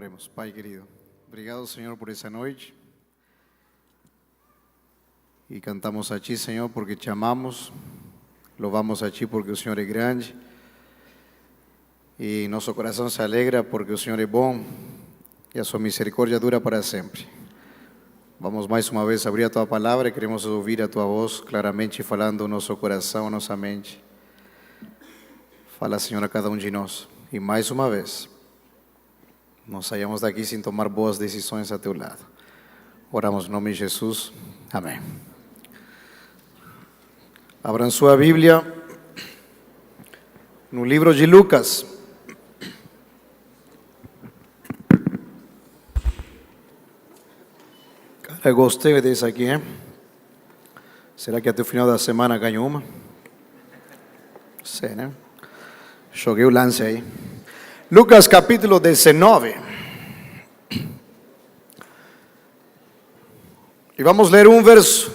Oremos. Pai querido, obrigado, Senhor, por essa noite. E cantamos a Ti, Senhor, porque Te amamos. Louvamos a Ti porque o Senhor é grande. E nosso coração se alegra porque o Senhor é bom e a Sua misericórdia dura para sempre. Vamos mais uma vez abrir a Tua palavra e queremos ouvir a Tua voz claramente falando o nosso coração, a nossa mente. Fala, Senhor, a cada um de nós. E mais uma vez, nós saímos daqui sem tomar boas decisões a Teu lado. Oramos em nome de Jesus. Amém. Abram sua Bíblia no livro de Lucas. Cara, eu gostei desse aqui, hein? Será que até o final da semana ganho uma? Não sei, né? Joguei o lance aí. Lucas capítulo 19. E vamos ler um verso.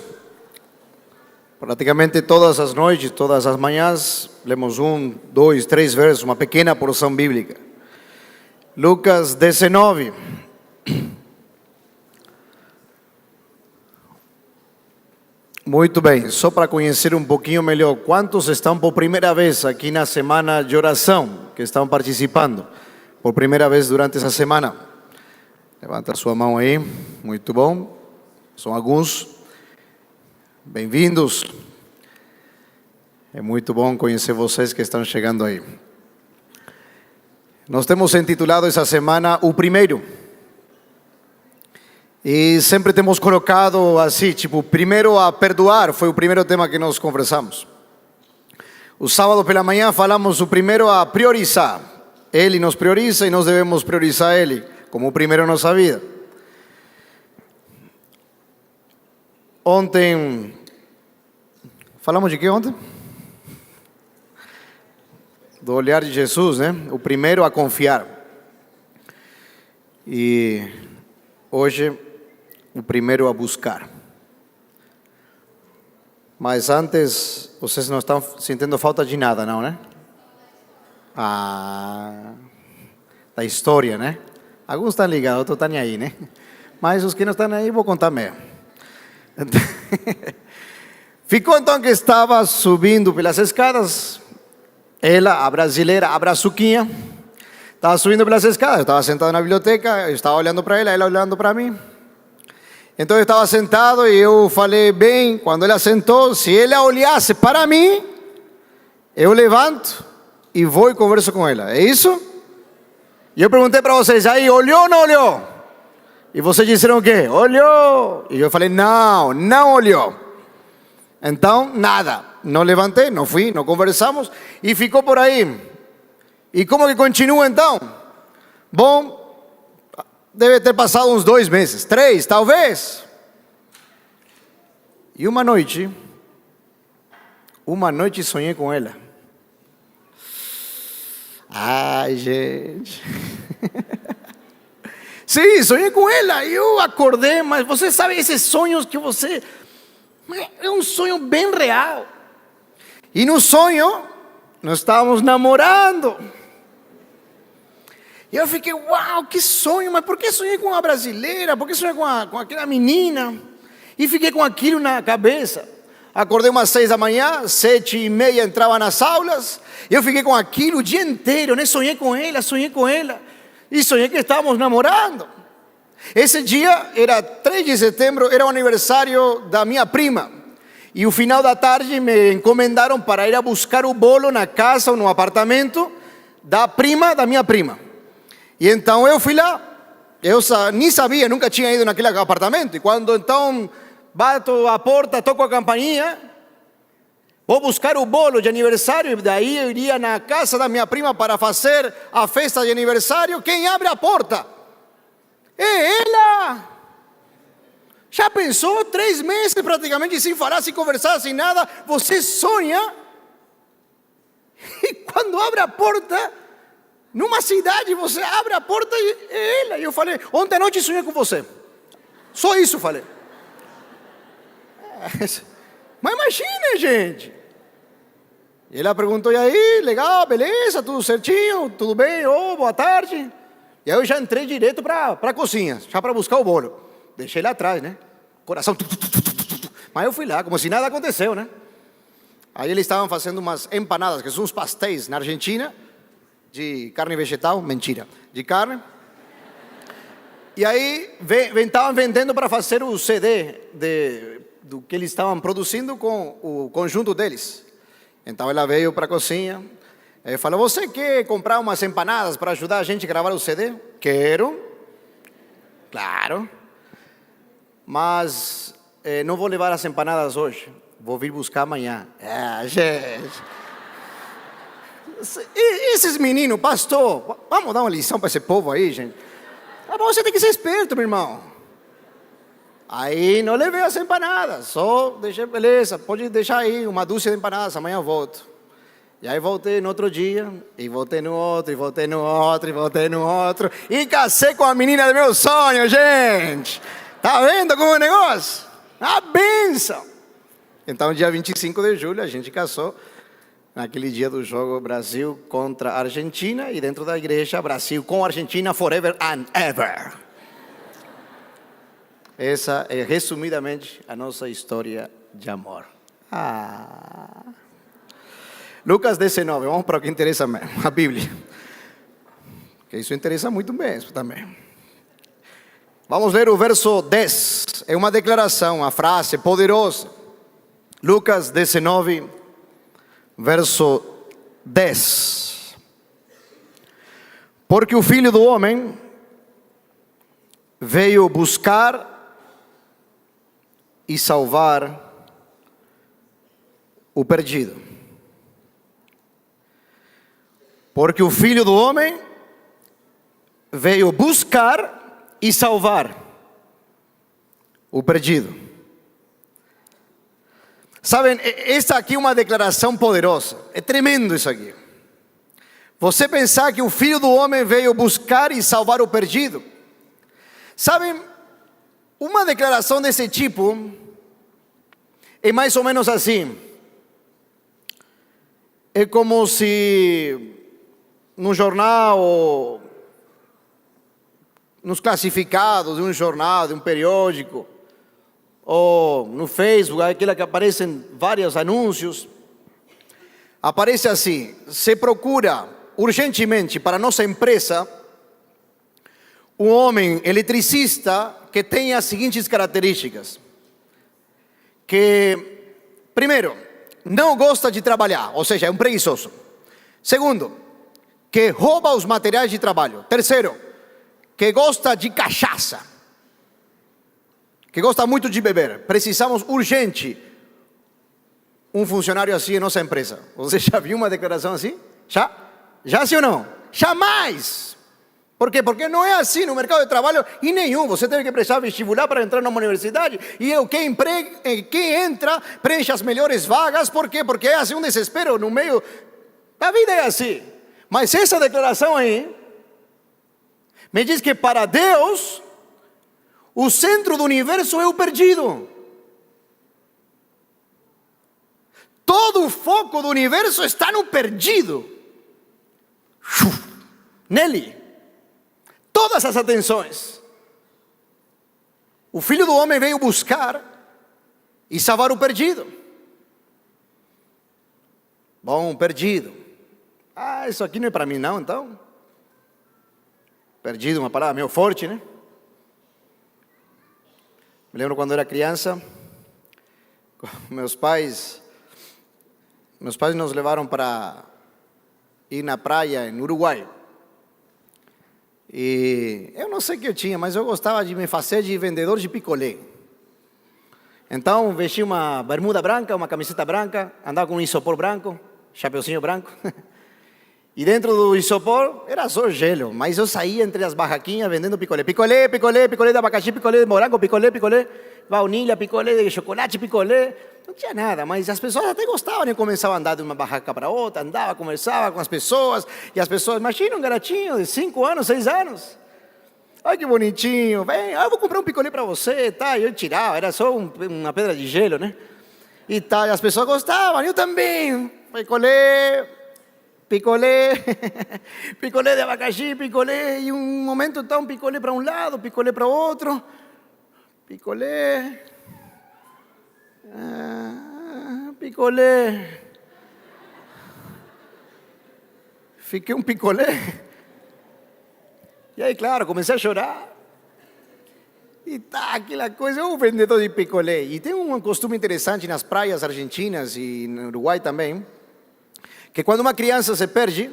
Praticamente todas as noites, todas as manhãs, lemos 1, 2, 3 versos, uma pequena porção bíblica. Lucas 19. Muito bem, só para conhecer um pouquinho melhor, quantos estão por primeira vez aqui na semana de oração, que estão participando por primeira vez durante essa semana? Levanta a sua mão aí, muito bom, são alguns, bem-vindos, é muito bom conhecer vocês que estão chegando aí. Nós temos intitulado essa semana O Primeiro. E sempre temos colocado assim, tipo, primeiro a perdoar, foi o primeiro tema que nós conversamos. O sábado pela manhã falamos o primeiro a priorizar. Ele nos prioriza e nós devemos priorizar Ele como o primeiro na nossa vida. Ontem, falamos de que ontem? Do olhar de Jesus, né? O primeiro a confiar. E hoje, o primeiro a buscar. Mas antes, vocês não estão sentindo falta de nada, não, né? Da história, né? Alguns estão ligados, outros estão aí, né? Mas os que não estão aí, vou contar mesmo. Ficou então que estava subindo pelas escadas, ela, a brasileira, a brazuquinha, estava subindo pelas escadas, eu estava sentado na biblioteca, eu estava olhando para ela olhando para mim. Então eu estava sentado e eu falei, bem, quando ela sentou, se ela olhasse para mim, eu levanto e vou e converso com ela, é isso? E eu perguntei para vocês, aí, olhou ou não olhou? E vocês disseram o quê? Olhou! E eu falei, não, não olhou. Então, nada, não levantei, não fui, não conversamos e ficou por aí. E como que continua então? Bom, deve ter passado uns 2 meses, 3 talvez. E uma noite sonhei com ela. Ai, gente. Sim, sonhei com ela. E eu acordei, mas você sabe esses sonhos que você... É um sonho bem real. E no sonho, nós estávamos namorando. E eu fiquei, uau, que sonho, mas por que sonhei com uma brasileira? Por que sonhei com aquela menina? E fiquei com aquilo na cabeça. Acordei umas 6 da manhã, 7:30 entrava nas aulas. E eu fiquei com aquilo o dia inteiro, né? Sonhei com ela. E sonhei que estávamos namorando. Esse dia, era 3 de setembro, era o aniversário da minha prima. E o final da tarde me encomendaram para ir a buscar o bolo na casa ou no apartamento da minha prima. E então eu fui lá, eu nem sabia, nunca tinha ido naquele apartamento. E quando então bato a porta, toco a campainha, vou buscar o bolo de aniversário, e daí eu iria na casa da minha prima para fazer a festa de aniversário. Quem abre a porta? É ela! Já pensou? 3 meses praticamente sem falar, sem conversar, sem nada. Você sonha, e quando abre a porta... Numa cidade, você abre a porta e é ela. E eu falei, ontem à noite sonhei com você. Só isso falei. Mas imagine, gente. E ela perguntou, e aí, legal, beleza, tudo certinho, tudo bem, boa tarde. E aí eu já entrei direto para a cozinha, já para buscar o bolo. Deixei lá atrás, né? Coração. Mas eu fui lá, como se nada aconteceu, né? Aí eles estavam fazendo umas empanadas, que são uns pastéis na Argentina, de carne vegetal, mentira, de carne. E aí estavam vendendo para fazer o CD do que eles estavam produzindo com o conjunto deles. Então ela veio para a cozinha e falou: você quer comprar umas empanadas para ajudar a gente a gravar o CD? Quero. Claro. Mas não vou levar as empanadas hoje. Vou vir buscar amanhã. Gente. Esses meninos, pastor, vamos dar uma lição para esse povo aí, gente. Você tem que ser esperto, meu irmão. Aí não levei as empanadas, só deixei, beleza, pode deixar aí uma dúzia de empanadas, amanhã eu volto. E aí voltei no outro dia, e voltei no outro, e voltei no outro, e voltei no outro. E casei com a menina do meu sonho, gente. Tá vendo como é o negócio? A bênção. Então, dia 25 de julho, a gente casou. Naquele dia do jogo Brasil contra a Argentina. E dentro da igreja, Brasil com a Argentina forever and ever. Essa é, resumidamente, a nossa história de amor. Lucas 19, vamos para o que interessa mesmo, a Bíblia. Porque isso interessa muito mesmo também. Vamos ler o verso 10. É uma declaração, uma frase poderosa. Lucas 19, verso 10. Porque o Filho do Homem veio buscar e salvar o perdido. Porque o Filho do Homem veio buscar e salvar o perdido. Sabem, esta aqui é uma declaração poderosa. É tremendo isso aqui. Você pensar que o Filho do Homem veio buscar e salvar o perdido. Sabem, uma declaração desse tipo é mais ou menos assim. É como se no jornal, nos classificados de um jornal, de um periódico, ou no Facebook, aquela que aparecem vários anúncios, aparece assim: se procura urgentemente para nossa empresa um homem eletricista que tenha as seguintes características: que, primeiro, não gosta de trabalhar, ou seja, é um preguiçoso. Segundo, que rouba os materiais de trabalho. Terceiro, que gosta de cachaça, que gosta muito de beber. Precisamos urgente um funcionário assim em nossa empresa. Você já viu uma declaração assim? Já? Já sim ou não? Jamais! Por quê? Porque não é assim no mercado de trabalho e nenhum. Você tem que prestar vestibular para entrar numa universidade e quem entra preenche as melhores vagas. Por quê? Porque é assim um desespero no meio. A vida é assim. Mas essa declaração aí me diz que para Deus o centro do universo é o perdido. Todo o foco do universo está no perdido. Nele. Todas as atenções. O Filho do Homem veio buscar e salvar o perdido. Bom, perdido. Isso aqui não é para mim não, então. Perdido, uma palavra meio forte, né? Me lembro quando era criança, meus pais nos levaram para ir na praia em Uruguai. E eu não sei o que eu tinha, mas eu gostava de me fazer de vendedor de picolé. Então, vesti uma bermuda branca, uma camiseta branca, andava com um isopor branco, chapeuzinho branco. E dentro do isopor era só gelo, mas eu saía entre as barraquinhas vendendo picolé. Picolé, picolé, picolé de abacaxi, picolé de morango, picolé, picolé, baunilha, picolé de chocolate, picolé. Não tinha nada, mas as pessoas até gostavam. Eu começava a andar de uma barraca para outra, andava, conversava com as pessoas. E as pessoas, imagina um garotinho de 5 anos, 6 anos. Ai, que bonitinho, vem, eu vou comprar um picolé para você, tá? E eu tirava, era só uma pedra de gelo, né? E tal, e as pessoas gostavam, eu também, picolé. picolé, picolé de abacaxi, picolé, y un momento está un picolé para un lado, picolé para otro, picolé, picolé. Fiquei um picolé. E aí, claro, comecei a chorar. E tá aquela coisa, o vendedor de picolé. E tem um costume interessante nas praias argentinas e no Uruguai também, que quando uma criança se perde,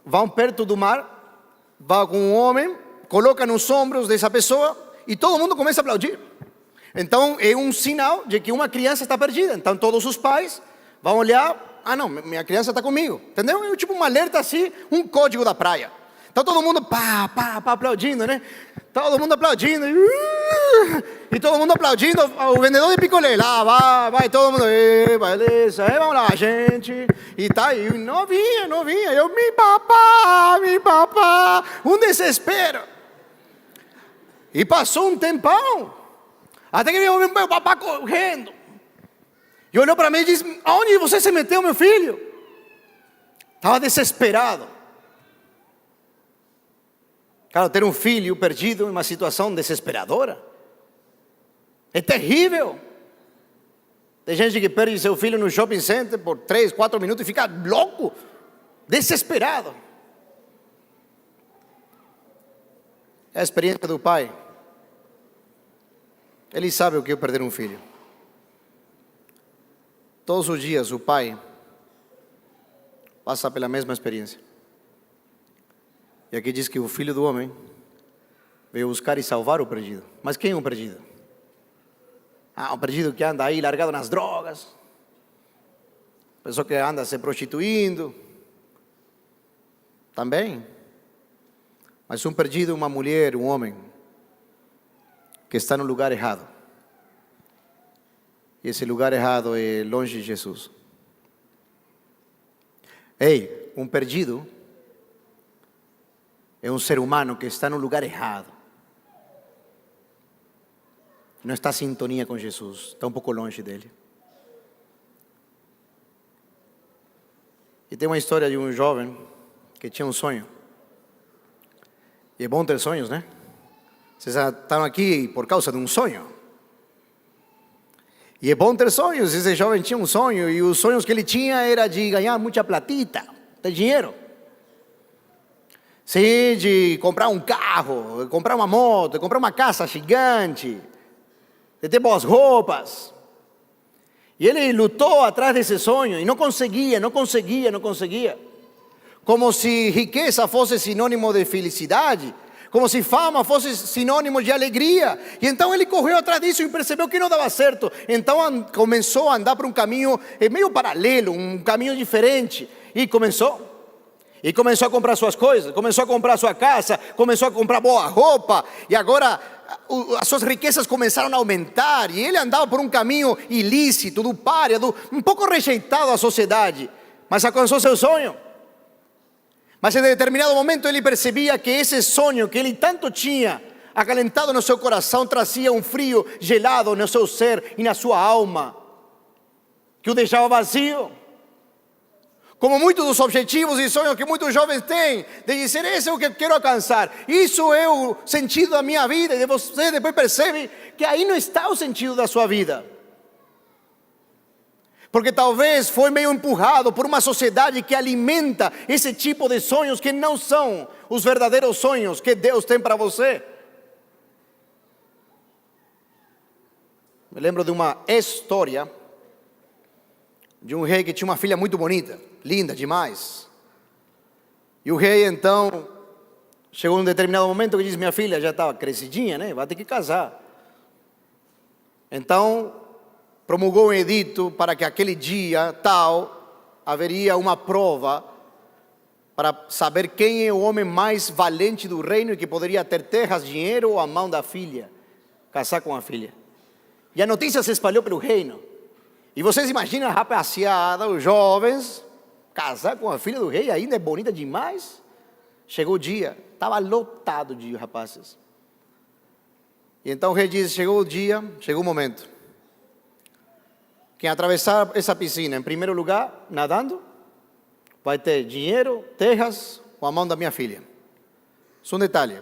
vão perto do mar, vai com um homem, coloca nos ombros dessa pessoa e todo mundo começa a aplaudir. Então é um sinal de que uma criança está perdida. Então todos os pais vão olhar, ah não, minha criança está comigo, entendeu? É tipo um alerta assim, um código da praia. Então todo mundo pá, aplaudindo, né? Todo mundo aplaudindo. E todo mundo aplaudindo o vendedor de picolé. Lá vai todo mundo. Beleza, vamos lá, gente. E tá aí, não vinha. Eu, mi papá. Um desespero. E passou um tempão. Até que veio meu papá correndo. E olhou para mim e disse: aonde você se meteu, meu filho? Estava desesperado. Claro, ter um filho perdido em uma situação desesperadora é terrível. Tem gente que perde seu filho no shopping center por 3, 4 minutos e fica louco, desesperado. É a experiência do pai. Ele sabe o que é perder um filho. Todos os dias o pai passa pela mesma experiência. E aqui diz que o Filho do Homem veio buscar e salvar o perdido. Mas quem é o perdido? Um perdido que anda aí largado nas drogas, pessoa que anda se prostituindo, também. Mas um perdido, uma mulher, um homem, que está no lugar errado. E esse lugar errado é longe de Jesus. Ei, um perdido é um ser humano que está no lugar errado. Não está em sintonia com Jesus, está um pouco longe dele. E tem uma história de um jovem que tinha um sonho. E é bom ter sonhos, né? Vocês estão aqui por causa de um sonho. E é bom ter sonhos. Esse jovem tinha um sonho, e os sonhos que ele tinha era de ganhar muita platita, ter dinheiro. Sim, de comprar um carro, de comprar uma moto, de comprar uma casa gigante, de ter boas roupas. E ele lutou atrás desse sonho e não conseguia. Como se riqueza fosse sinônimo de felicidade, como se fama fosse sinônimo de alegria. E então ele correu atrás disso e percebeu que não dava certo. Então começou a andar por um caminho meio paralelo, um caminho diferente. E começou a comprar suas coisas, começou a comprar sua casa, começou a comprar boa roupa, e agora as suas riquezas começaram a aumentar, e ele andava por um caminho ilícito, do pária, um pouco rejeitado da sociedade, mas alcançou seu sonho. Mas em determinado momento ele percebia que esse sonho que ele tanto tinha acalentado no seu coração trazia um frio gelado no seu ser e na sua alma, que o deixava vazio. Como muitos dos objetivos e sonhos que muitos jovens têm, de dizer: esse é o que eu quero alcançar, isso é o sentido da minha vida, e você depois percebe que aí não está o sentido da sua vida. Porque talvez foi meio empurrado por uma sociedade que alimenta esse tipo de sonhos que não são os verdadeiros sonhos que Deus tem para você. Me lembro de uma história de um rei que tinha uma filha muito bonita, linda demais. E o rei então chegou um determinado momento que disse: minha filha já estava crescidinha, né? Vai ter que casar. Então promulgou um edito para que aquele dia tal haveria uma prova para saber quem é o homem mais valente do reino e que poderia ter terras, dinheiro ou a mão da filha, casar com a filha. E a notícia se espalhou pelo reino. E vocês imaginam a rapaziada, os jovens, casar com a filha do rei, ainda é bonita demais. Chegou o dia, estava lotado de rapazes. E então o rei disse: chegou o dia, chegou o momento. Quem atravessar essa piscina, em primeiro lugar, nadando, vai ter dinheiro, terras com a mão da minha filha. Só um detalhe,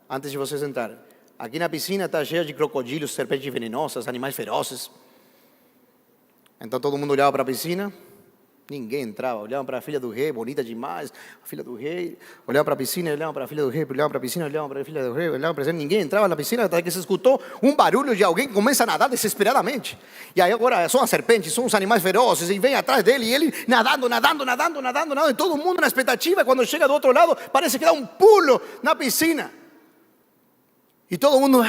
antes de vocês entrarem. Aqui na piscina está cheia de crocodilos, serpentes venenosas, animais ferozes. Então todo mundo olhava para a piscina, ninguém entrava. Olhavam para a filha do rei, bonita demais, a filha do rei. Olhavam para a piscina, olhavam para a filha do rei, olhavam para a piscina, olhavam para a filha do rei, olhavam para a piscina. Ninguém entrava na piscina até que se escutou um barulho de alguém que começa a nadar desesperadamente. E aí agora são as serpentes, são os animais ferozes, e vem atrás dele, e ele nadando, e todo mundo na expectativa. Quando chega do outro lado, parece que dá um pulo na piscina. E todo mundo...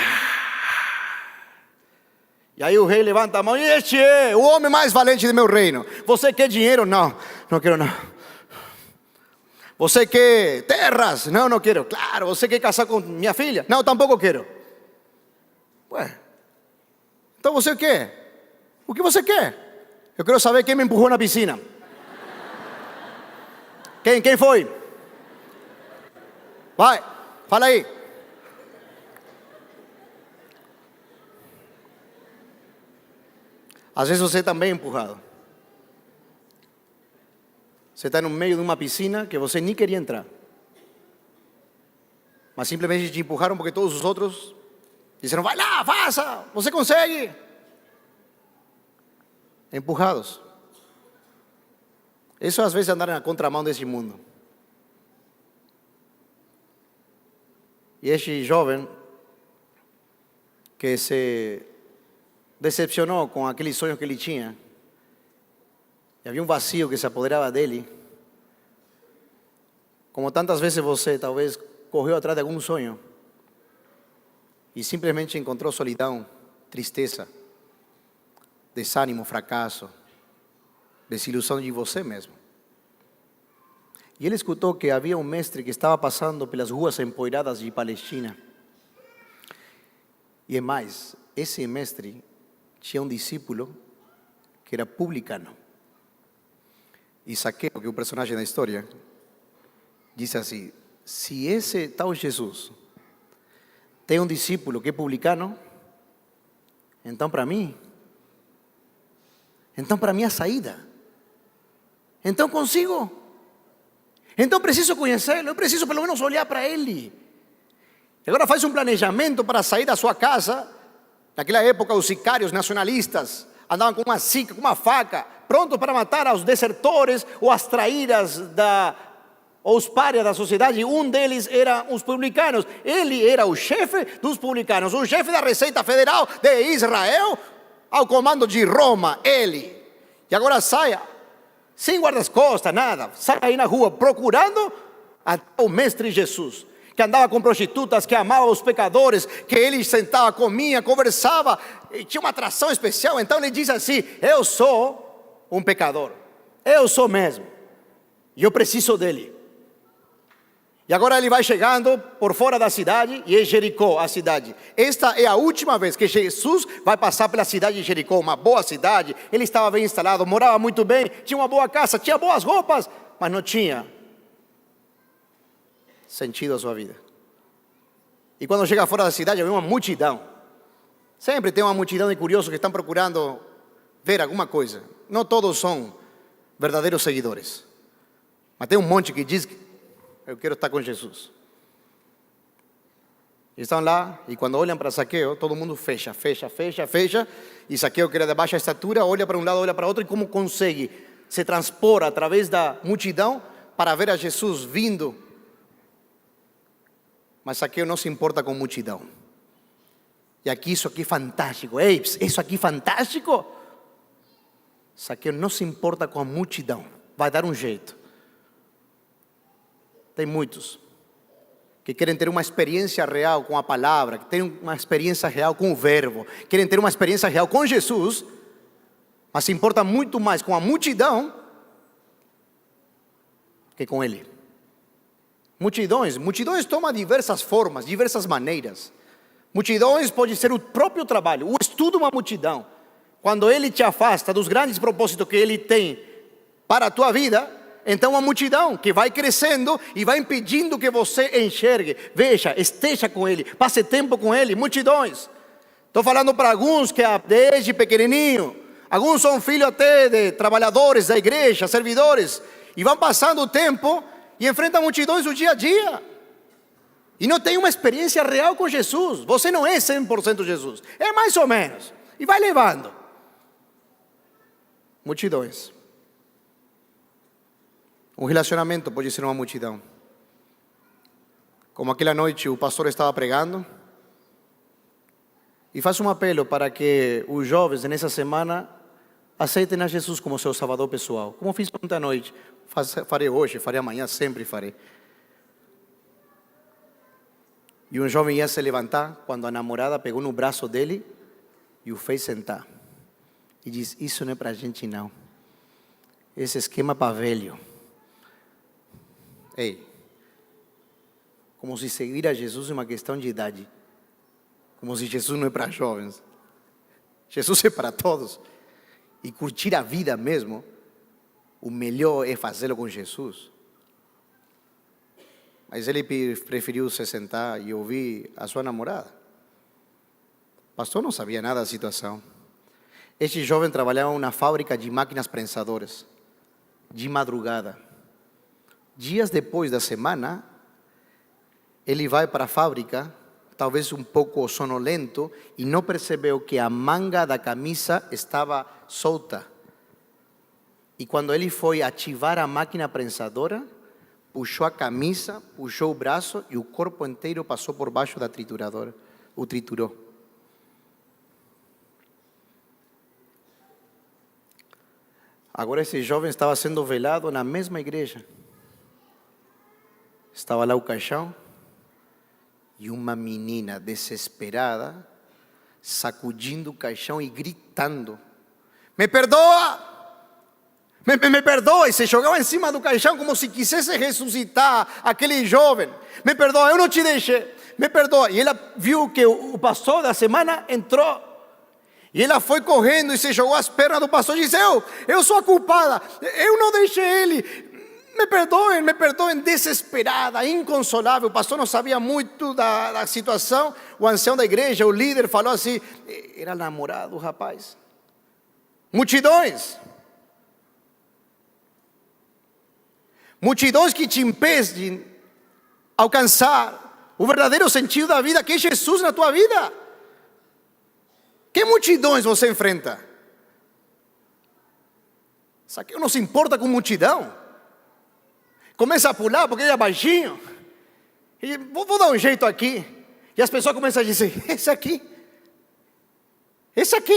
E aí o rei levanta a mão, e este é o homem mais valente do meu reino. Você quer dinheiro? Não, não quero não. Você quer terras? Não, não quero. Claro, você quer casar com minha filha? Não, tampouco quero. Ué, então você quer? O que você quer? Eu quero saber quem me empurrou na piscina. Quem foi? Vai, fala aí. Às vezes você também é empurrado. Você está no meio de uma piscina que você nem queria entrar. Mas simplesmente te empurraram porque todos os outros disseram, vai lá, faça, você consegue. Empurrados. Isso às vezes é andar na contramão desse mundo. E este jovem que se decepcionou com aqueles sonhos que ele tinha, e havia um vazio que se apoderava dele. Como tantas vezes você talvez correu atrás de algum sonho e simplesmente encontrou solidão, tristeza, desânimo, fracasso, desilusão de você mesmo. E ele escutou que havia um mestre que estava passando pelas ruas empoeiradas de Palestina. E é mais, esse mestre tinha um discípulo que era publicano. E Zaqueu, que é o personagem da história, disse assim, se esse tal Jesus tem um discípulo que é publicano, então para mim a saída. Então consigo. Então preciso conhecê-lo, eu preciso pelo menos olhar para ele. Agora faz um planejamento para sair da sua casa. Naquela época os sicários nacionalistas andavam com uma sica, com uma faca, prontos para matar aos desertores ou as traíras ou os párias da sociedade. Um deles era os publicanos. Ele era o chefe dos publicanos, o chefe da Receita Federal de Israel, ao comando de Roma, ele. E agora saia, sem guarda-costas, nada, sai aí na rua procurando até o mestre Jesus, que andava com prostitutas, que amava os pecadores, que ele sentava, comia, conversava, e tinha uma atração especial. Então ele diz assim, eu sou um pecador, eu sou mesmo, e eu preciso dele. E agora ele vai chegando por fora da cidade, e é Jericó a cidade. Esta é a última vez que Jesus vai passar pela cidade de Jericó, uma boa cidade. Ele estava bem instalado, morava muito bem, tinha uma boa casa, tinha boas roupas, mas não tinha sentido a sua vida. E quando chega fora da cidade, havia uma multidão. Sempre tem uma multidão de curiosos que estão procurando ver alguma coisa. Não todos são verdadeiros seguidores, mas tem um monte que diz que eu quero estar com Jesus. E estão lá, e quando olham para Zaqueu, todo mundo fecha. E Zaqueu, que era de baixa estatura, olha para um lado, olha para outro, e como consegue se transpor através da multidão para ver a Jesus vindo. Mas Zaqueu não se importa com multidão. E aqui, isso aqui é fantástico. Ei, isso aqui é fantástico. Zaqueu não se importa com a multidão. Vai dar um jeito. Tem muitos que querem ter uma experiência real com a palavra, que têm uma experiência real com o verbo, querem ter uma experiência real com Jesus, mas se importa muito mais com a multidão que com ele. Multidões tomam diversas formas, diversas maneiras. Multidões pode ser o próprio trabalho, o estudo de uma multidão. Quando ele te afasta dos grandes propósitos que ele tem para a tua vida, então uma multidão que vai crescendo e vai impedindo que você enxergue, veja, esteja com ele, passe tempo com ele. Multidões. Estou falando para alguns que desde pequenininho, alguns são filhos até de trabalhadores da igreja, servidores, e vão passando o tempo e enfrentam multidões do dia a dia. E não tem uma experiência real com Jesus. Você não é 100% Jesus, é mais ou menos. E vai levando. Multidões. Um relacionamento pode ser uma multidão. Como aquela noite o pastor estava pregando. E faço um apelo para que os jovens nessa semana aceitem a Jesus como seu salvador pessoal. Como fiz ontem à noite, farei hoje, farei amanhã, sempre farei. E um jovem ia se levantar quando a namorada pegou no braço dele e o fez sentar. E diz, isso não é para a gente não. Esse esquema é para velho. Ei, como se seguir a Jesus é uma questão de idade. Como se Jesus não é para jovens. Jesus é para todos. E curtir a vida mesmo, o melhor é fazê-lo com Jesus. Mas ele preferiu se sentar e ouvir a sua namorada. O pastor não sabia nada da situação. Este jovem trabalhava em uma fábrica de máquinas prensadoras, de madrugada. Dias depois da semana, ele vai para a fábrica, talvez um pouco sonolento, e não percebeu que a manga da camisa estava solta. E quando ele foi ativar a máquina prensadora, puxou a camisa, puxou o braço e o corpo inteiro passou por baixo da trituradora. O triturou. Agora esse jovem estava sendo velado na mesma igreja. Estava lá o caixão e uma menina desesperada sacudindo o caixão e gritando: me perdoa! Me perdoa, e se jogava em cima do caixão como se quisesse ressuscitar aquele jovem. Me perdoa, eu não te deixei, me perdoa. E ela viu que o pastor da semana entrou. E ela foi correndo e se jogou às pernas do pastor e disse: eu sou a culpada, eu não deixei ele. Me perdoem, desesperada, inconsolável. O pastor não sabia muito da situação. O ancião da igreja, o líder, falou assim: era namorado do rapaz. Multidões que te impedem de alcançar o verdadeiro sentido da vida, que é Jesus na tua vida. Que multidões você enfrenta? Zaqueu não se importa com multidão. Começa a pular porque ele é baixinho. E vou dar um jeito aqui. E as pessoas começam a dizer: esse aqui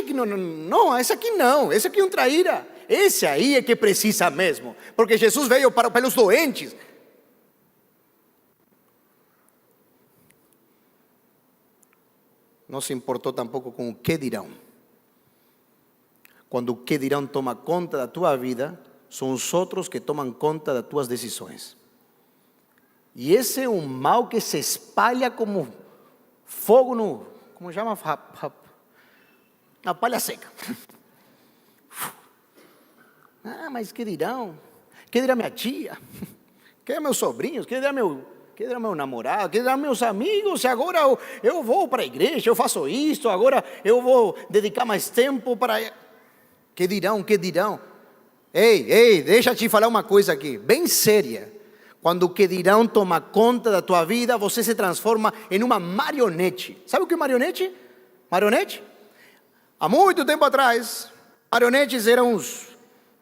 que não, esse aqui não, esse aqui é um traíra. Esse aí é que precisa mesmo, porque Jesus veio pelos doentes. Não se importou tampouco com o que dirão. Quando o que dirão toma conta da tua vida, são os outros que tomam conta das tuas decisões. E esse é um mal que se espalha como fogo no, como chama? Na palha seca. Ah, mas que dirão? Que dirá minha tia? Que dirá meus sobrinhos? Que dirá meu namorado? Que dirá meus amigos? E agora eu vou para a igreja, eu faço isto, agora eu vou dedicar mais tempo para... Que dirão? Ei, deixa eu te falar uma coisa aqui, bem séria. Quando o que dirão toma conta da tua vida, você se transforma em uma marionete. Sabe o que é marionete? Marionete? Há muito tempo atrás, marionetes eram uns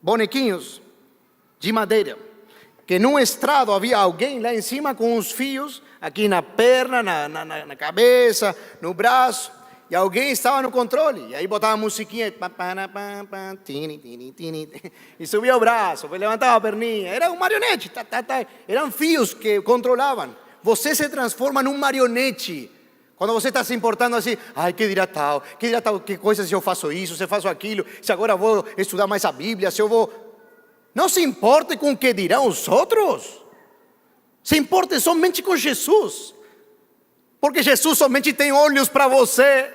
bonequinhos de madeira, que num estrado havia alguém lá em cima com uns fios, aqui na perna, na cabeça, no braço, e alguém estava no controle, e aí botava a musiquinha, e subia o braço, levantava a perninha, era um marionete, eram fios que controlavam. Você se transforma num marionete, quando você está se importando assim: ai, que dirá tal, que coisa se eu faço isso, se eu faço aquilo, se agora eu vou estudar mais a Bíblia, se eu vou... Não se importe com o que dirão os outros, se importe somente com Jesus, porque Jesus somente tem olhos para você.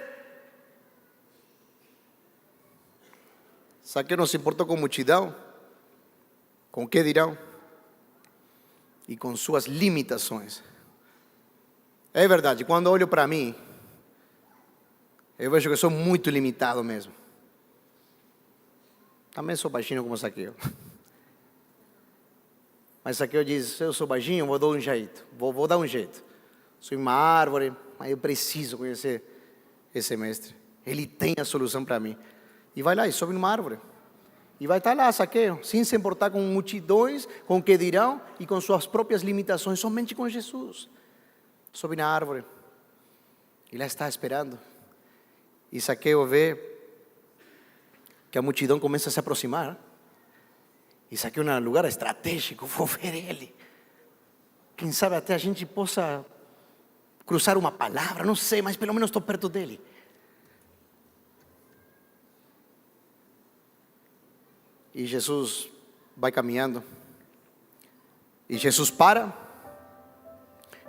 Zaqueu não se importou com multidão, com o que dirão e com suas limitações. É verdade, quando olho para mim, eu vejo que sou muito limitado mesmo. Também sou baixinho como Zaqueu. Mas Zaqueu diz: eu sou baixinho, vou dar um jeito. Vou dar um jeito. Sou uma árvore, mas eu preciso conhecer esse mestre. Ele tem a solução para mim. E vai lá e sobe numa árvore. E vai estar lá Zaqueu, sem se importar com multidões, com o que dirão e com suas próprias limitações, somente com Jesus. Sobe na árvore. E lá está esperando. E Zaqueu vê que a multidão começa a se aproximar. E Zaqueu num lugar estratégico, vou ver ele. Quem sabe até a gente possa cruzar uma palavra, não sei, mas pelo menos estou perto dele. E Jesus vai caminhando. E Jesus para.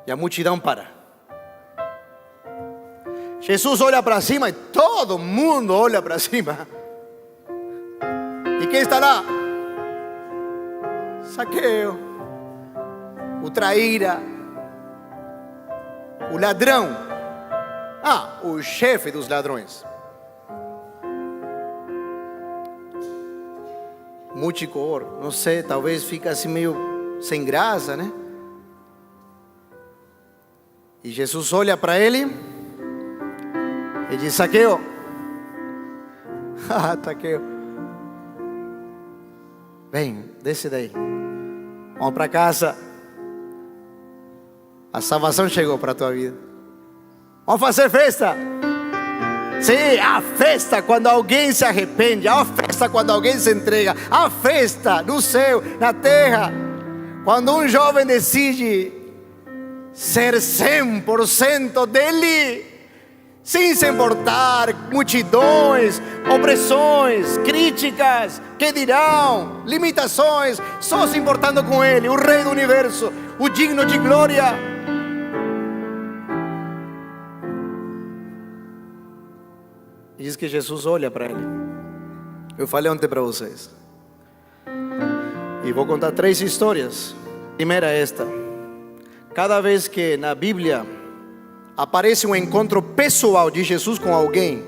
E a multidão para. Jesus olha para cima e todo mundo olha para cima. E quem está lá? Zaqueu, o traíra, o ladrão, o chefe dos ladrões. Multicor, não sei, talvez fica assim meio sem graça, né? E Jesus olha para ele e diz: Zaqueu, Zaqueu, vem, desce daí, vamos para casa. A salvação chegou para a tua vida. Vamos fazer festa. Sim, a festa quando alguém se arrepende, a festa quando alguém se entrega, a festa no céu, na terra, quando um jovem decide ser 100% dele, sem se importar multidões, opressões, críticas, que dirão, limitações, só se importando com ele, o Rei do Universo, o digno de glória. E diz que Jesus olha para ele. Eu falei ontem para vocês. E vou contar 3 histórias. Primeira é esta. Cada vez que na Bíblia aparece um encontro pessoal de Jesus com alguém,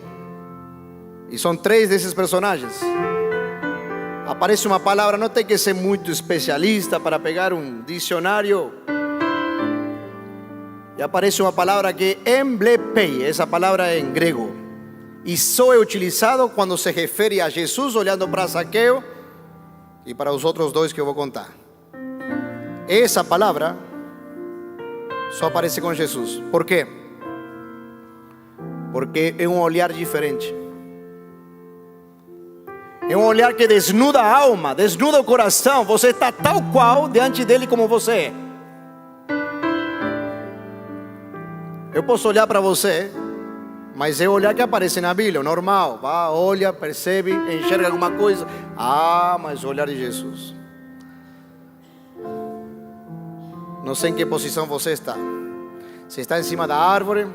e são 3 desses personagens, aparece uma palavra, não tem que ser muito especialista para pegar um dicionário, e aparece uma palavra que é emblepei, essa palavra é em grego, e só é utilizado quando se refere a Jesus olhando para Zaqueu e para os outros 2 que eu vou contar. Essa palavra só aparece com Jesus. Por quê? Porque é um olhar diferente. É um olhar que desnuda a alma, desnuda o coração. Você está tal qual diante dele como você é. Eu posso olhar para você, mas é o olhar que aparece na Bíblia, normal. Olha, percebe, enxerga alguma coisa. Mas o olhar de Jesus. Não sei em que posição você está. Se está em cima da árvore,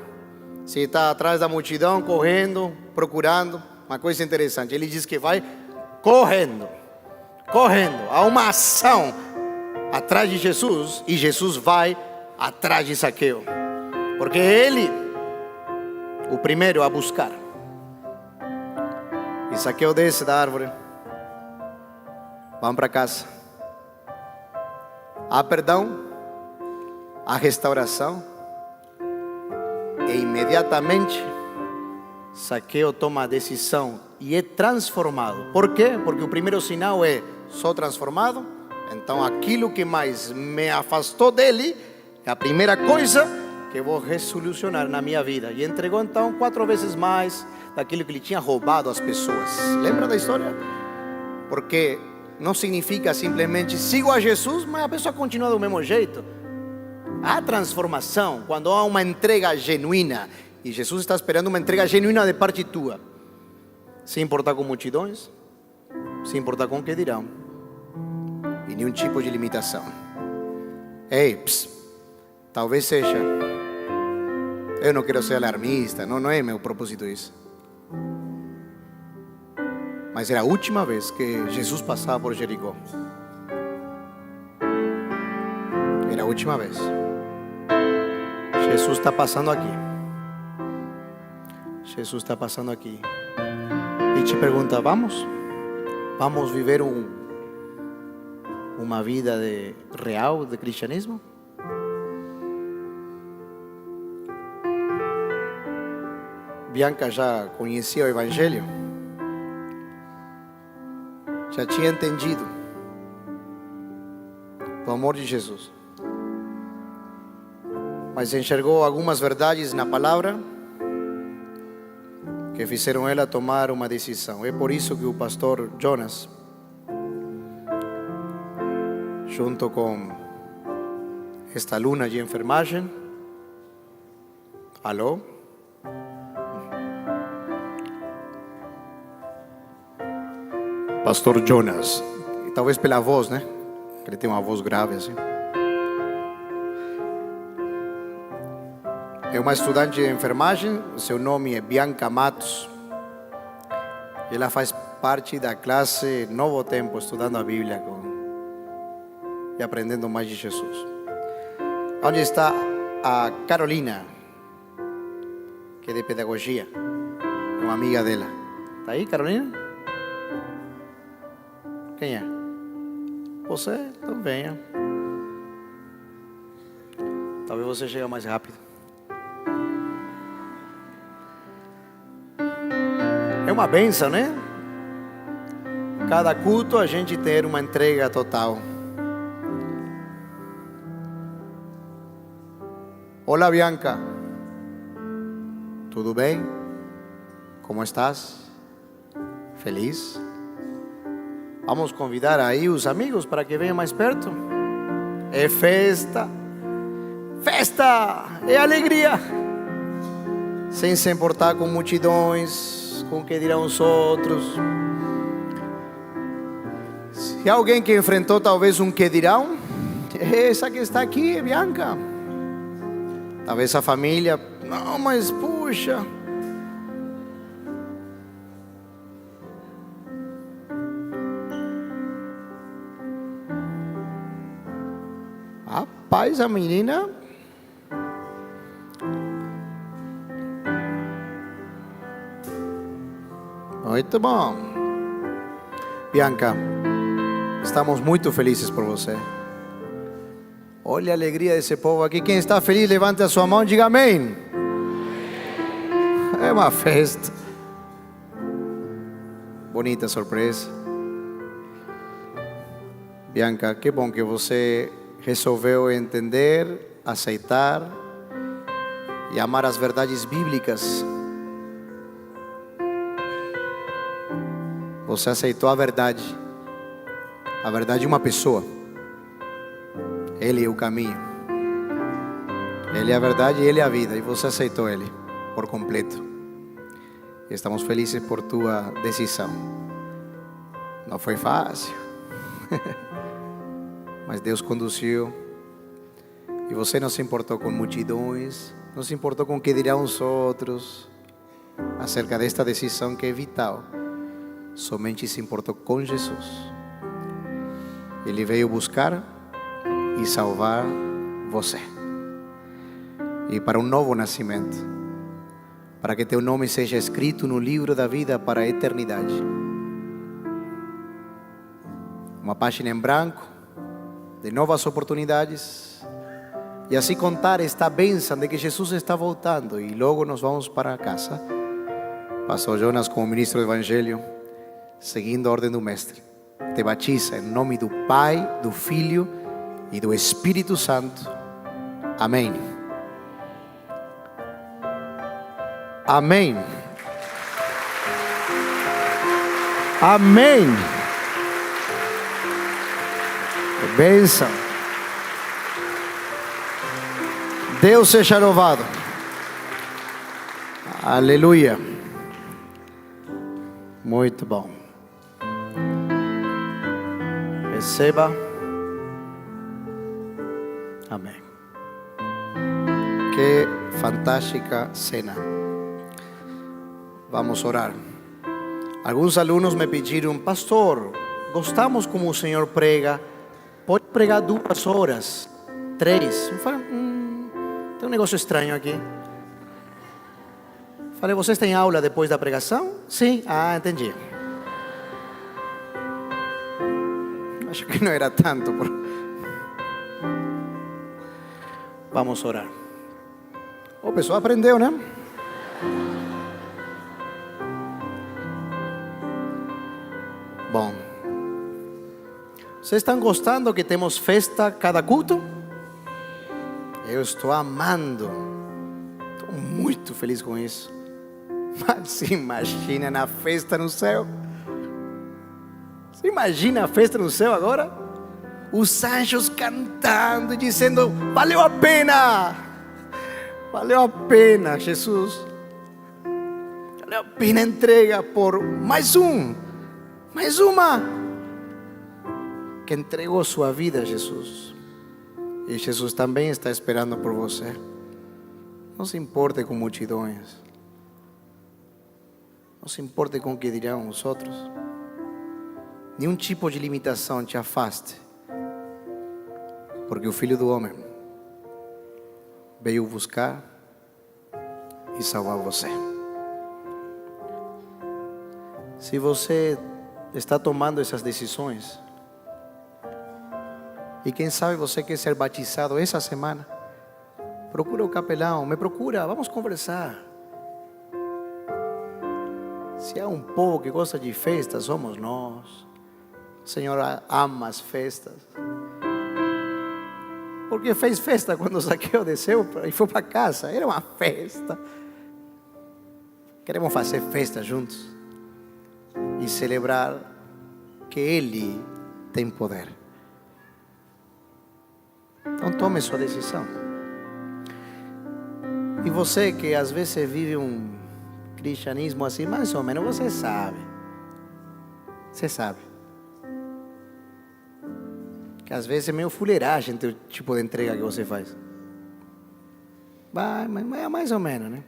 se está atrás da multidão, correndo, procurando. Uma coisa interessante, ele diz que vai correndo. Há uma ação atrás de Jesus, e Jesus vai atrás de Zaqueu, porque ele, o primeiro a buscar. E Zaqueu desce da árvore. Vamos para casa. Há perdão, há restauração, e imediatamente Zaqueu toma a decisão e é transformado. Por quê? Porque o primeiro sinal é: sou transformado. Então aquilo que mais me afastou dele é a primeira coisa que vou resolucionar na minha vida. E entregou então 4 vezes mais daquilo que ele tinha roubado às pessoas. Lembra da história? Porque não significa simplesmente sigo a Jesus, mas a pessoa continua do mesmo jeito. Há transformação quando há uma entrega genuína. E Jesus está esperando uma entrega genuína de parte tua. Sem importar com multidões, sem importar com o que dirão, e nenhum tipo de limitação. Talvez seja. Eu não quero ser alarmista, não é meu propósito isso. Mas era a última vez que Jesus passava por Jericó. Era a última vez. Jesus está passando aqui. Jesus está passando aqui. E te pergunta: vamos viver uma vida real de cristianismo? Bianca já conhecia o Evangelho, já tinha entendido o amor de Jesus, mas enxergou algumas verdades na palavra que fizeram ela tomar uma decisão. É por isso que o pastor Jonas, junto com esta aluna de enfermagem, alô? Pastor Jonas, talvez pela voz, né? Ele tem uma voz grave assim. É uma estudante de enfermagem, seu nome é Bianca Matos. Ela faz parte da classe Novo Tempo, estudando a Bíblia e aprendendo mais de Jesus. Onde está a Carolina, que é de pedagogia, uma amiga dela. Está aí, Carolina? Quem é? Você? Então venha. Talvez você chegue mais rápido. É uma bênção, né? Cada culto a gente ter uma entrega total. Olá, Bianca. Tudo bem? Como estás? Feliz? Vamos convidar aí os amigos para que venham mais perto. É festa. Festa é alegria. Sem se importar com multidões, com o que dirão os outros. Se alguém que enfrentou talvez um que dirão, essa que está aqui é Bianca. Talvez a família, não, mas puxa. Rapaz, a menina muito bom. Bianca, estamos muito felizes por você. Olha a alegria desse povo aqui. Quem está feliz, levante a sua mão e diga amém. É uma festa. Bonita surpresa. Bianca, que bom que você resolveu entender, aceitar e amar as verdades bíblicas. Você aceitou a verdade de uma pessoa. Ele é o caminho, Ele é a verdade e Ele é a vida, e você aceitou Ele por completo. E estamos felizes por tua decisão. Não foi fácil, mas Deus conduziu. E você não se importou com multidões, não se importou com o que dirão os outros acerca desta decisão que é vital. Somente se importou com Jesus. Ele veio buscar e salvar você. E para um novo nascimento, para que teu nome seja escrito no livro da vida para a eternidade. Uma página em branco de novas oportunidades, e assim contar esta bênção de que Jesus está voltando e logo nós vamos para casa. Pastor Jonas, como ministro do Evangelho, seguindo a ordem do Mestre, te batiza em nome do Pai, do Filho e do Espírito Santo. Amém. Amém. Amém. Que bênção. Deus seja louvado. Aleluia. Muito bom. Receba. Amém. Que fantástica cena. Vamos orar. Alguns alunos me pediram: pastor, gostamos como o senhor prega, pode pregar 2 horas, 3. Eu falei, tem um negócio estranho aqui. Falei, vocês têm aula depois da pregação? Sim. Ah, entendi. Acho que não era tanto. Vamos orar. O pessoal aprendeu, né? Bom, vocês estão gostando que temos festa cada culto? Eu estou amando. Estou muito feliz com isso. Mas se imagina na festa no céu. Você imagina a festa no céu agora? Os anjos cantando e dizendo: valeu a pena. Valeu a pena, Jesus. Valeu a pena a entrega por mais uma que entregou sua vida a Jesus. E Jesus também está esperando por você. Não se importe com multidões. Não se importe com o que dirão os outros. Nenhum tipo de limitação te afaste. Porque o Filho do Homem veio buscar e salvar você. Se você está tomando essas decisões, e quem sabe você quer ser batizado essa semana, procura o capelão, me procura, vamos conversar. Se há um povo que gosta de festas, somos nós. O Senhor ama as festas. Porque fez festa quando Zaqueu desceu e foi para casa. Era uma festa. Queremos fazer festa juntos e celebrar que Ele tem poder. Então tome sua decisão. E você que às vezes vive um cristianismo assim, mais ou menos, você sabe. Você sabe. Que às vezes é meio fuleiragem o tipo de entrega que você faz. Vai, mas é mais ou menos, né?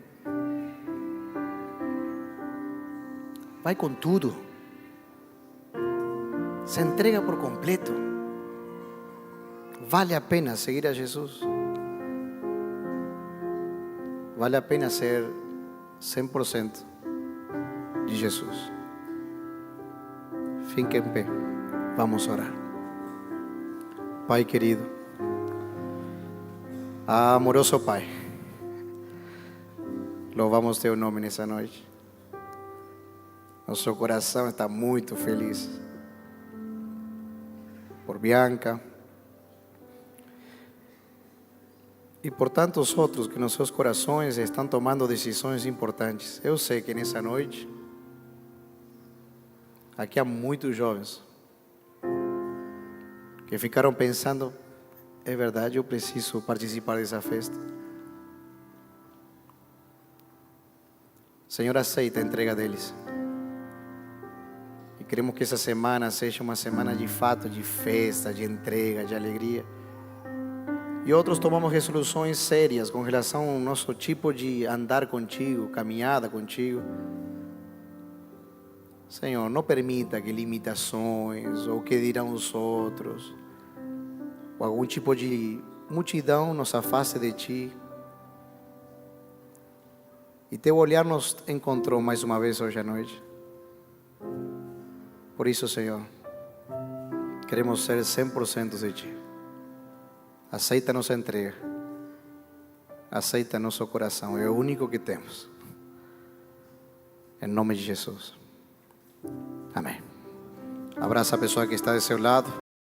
Vai com tudo. Se entrega por completo. Vale a pena seguir a Jesus. Vale a pena ser 100% de Jesus. Fique em pé. Vamos orar. Pai querido, amoroso Pai, louvamos Teu nome nessa noite. Nosso coração está muito feliz por Bianca e por tantos outros que nos seus corações estão tomando decisões importantes. Eu sei que nessa noite aqui há muitos jovens que ficaram pensando: é verdade, eu preciso participar dessa festa. Senhor, aceita a entrega deles. E queremos que essa semana seja uma semana de fato, de festa, de entrega, de alegria. E outros tomamos resoluções sérias com relação ao nosso tipo de andar contigo, caminhada contigo. Senhor, não permita que limitações ou que dirão os outros ou algum tipo de multidão nos afaste de Ti. E Teu olhar nos encontrou mais uma vez hoje à noite. Por isso, Senhor, queremos ser 100% de Ti. Aceita nossa entrega. Aceita nosso coração. É o único que temos. Em nome de Jesus. Amém. Abraça a pessoa que está do seu lado.